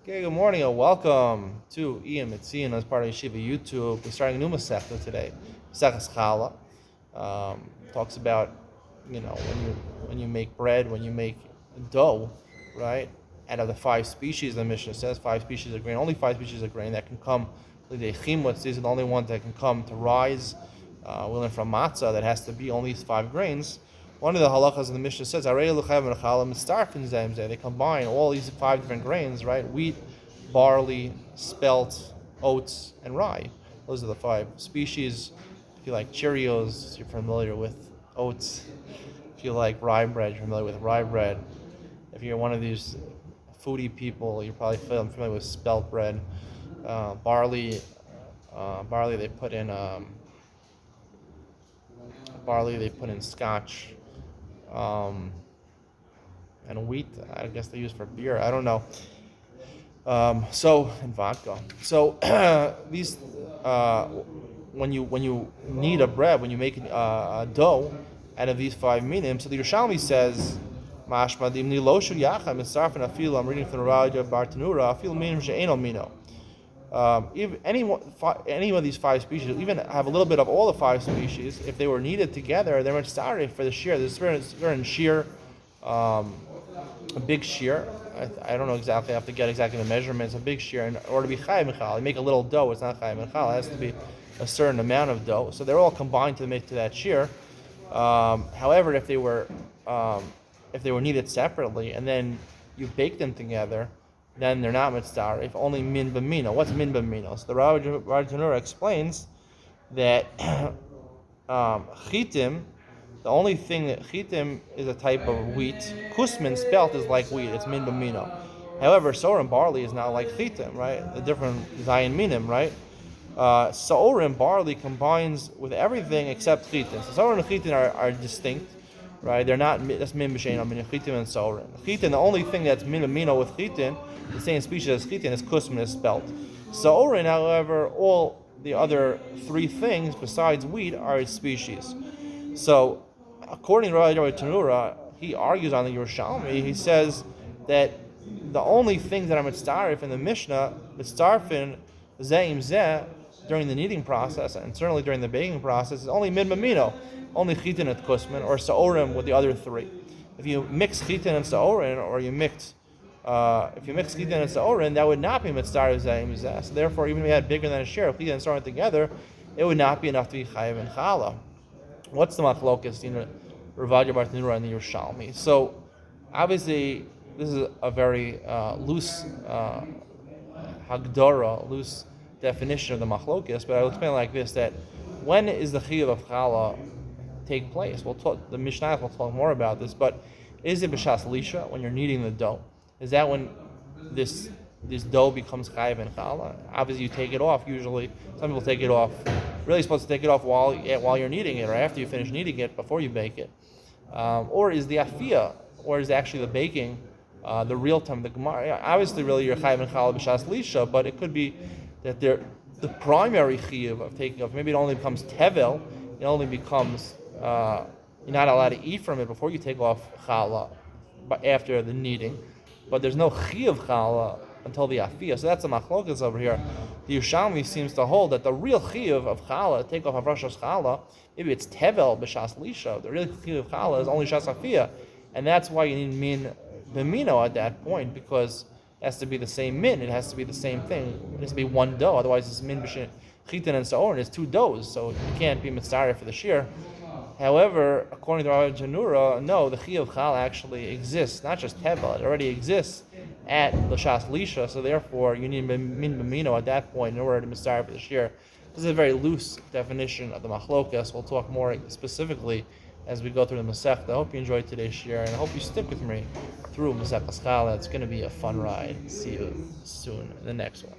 Okay, good morning and welcome to Iyun as part of Yeshiva YouTube. We're starting a new Masechta today. Masechta Challah talks about when you make bread, when you make dough, right? Out of the five species, the Mishnah says five species of grain, only five species of grain that can come. The chimutz, these are the only ones that can come to rise. We learn from matzah that has to be only these five grains. One of the halachas in the Mishnah says, they combine all these five different grains, right? Wheat, barley, spelt, oats, and rye. Those are the five species. If you like Cheerios, you're familiar with oats. If you like rye bread, you're familiar with rye bread. If you're one of these foodie people, you're probably familiar with spelt bread. Barley they put in scotch. And wheat, I guess they use for beer. I don't know. And vodka. So these, when you knead a bread, when you make a dough out of these five minim, so the Yerushalmi says, "Mashmadim ni lo shul yacham misarfen afilu." I'm reading from the Raja Bartanura. Afilu minim she'eno mino. If any of these five species, even have a little bit of all the five species, if they were kneaded together, they're much sorry for the shear. There's certain shear, a big shear. I don't know exactly. I have to get exactly the measurements. A big shear, in order to be chayav michal, you make a little dough. It's not chayav michal. It has to be a certain amount of dough. So they're all combined to make to that shear. However, if they were kneaded separately and then you bake them together, then they're not mitzvah. If only min b'mino. What's min b'mino? So the Rav Tanura explains that chitim, the only thing that chitim is a type of wheat. Kusmin spelt is like wheat. It's min b'mino. However, sorah and barley is not like chitim, right? The different zayin minim, right? Sorah and barley combines with everything except chitim. So sorah and chitim are distinct. Right, they're not. That's min b'shein min chitin and sorin. Chitin, the only thing that's min b'mino with chitin, the same species as chitin, is kusmin, is spelt. Sorin, however, all the other three things besides wheat are its species. So, according to Rabbi Tanura, he argues on the Yerushalmi. He says that the only thing that are mitzarif in the Mishnah, mitzarfin zeim zeh, during the kneading process and certainly during the baking process, is only min b'mino. Only chitin and kusmin, or saorim with the other three. If you mix chitin and saorin, or if you mix chitin and saorin, that would not be mitzvah zayin mizeh. So therefore, even if you had bigger than a share of chitin and saorin together, it would not be enough to be chayav and challah. What's the machlokas? Ravadia Bartanura and the Yerushalmi. So obviously, this is a very loose hagdara, loose definition of the machlokas. But I will explain it like this: that when is the chiyuv of challah take place? The Mishnah will talk more about this, but is it b'shas lisha, when you're kneading the dough? Is that when this dough becomes chayav and challah? Obviously, you take it off. Usually, some people take it off. Really supposed to take it off while you're kneading it, or after you finish kneading it, before you bake it. Or is the afiyah, or is actually the baking, the real time, the gemara? Obviously, really, you're chayav and challah b'shas lisha, but it could be that the primary chiyuv of taking off, maybe it only becomes tevel. It only becomes you're not allowed to eat from it before you take off challah, but after the kneading. But there's no chiyuv challah until the afiyah. So that's the machlokas over here. The Yerushalmi seems to hold that the real chiyuv of challah, take off avrashas challah, maybe it's tevel b'shas lisha. The real chiyuv of challah is only shas afiyah, and that's why you need min b'mino at that point, because it has to be the same min. It has to be the same thing. It has to be one dough. Otherwise, it's min b'shin chitin and saorin. It's two doughs, so you can't be mitzareh for the shear. However, according to Rabbi Janura, no, the chiyuv challah actually exists, not just tevel. It already exists at l'shas lisha, so therefore you need min b'mino at that point in order to mitzareh for the shear. This is a very loose definition of the machlokas. We'll talk more specifically as we go through the Masechta. I hope you enjoyed today's share, and I hope you stick with me through Masechta Challah. It's going to be a fun ride. See you soon in the next one.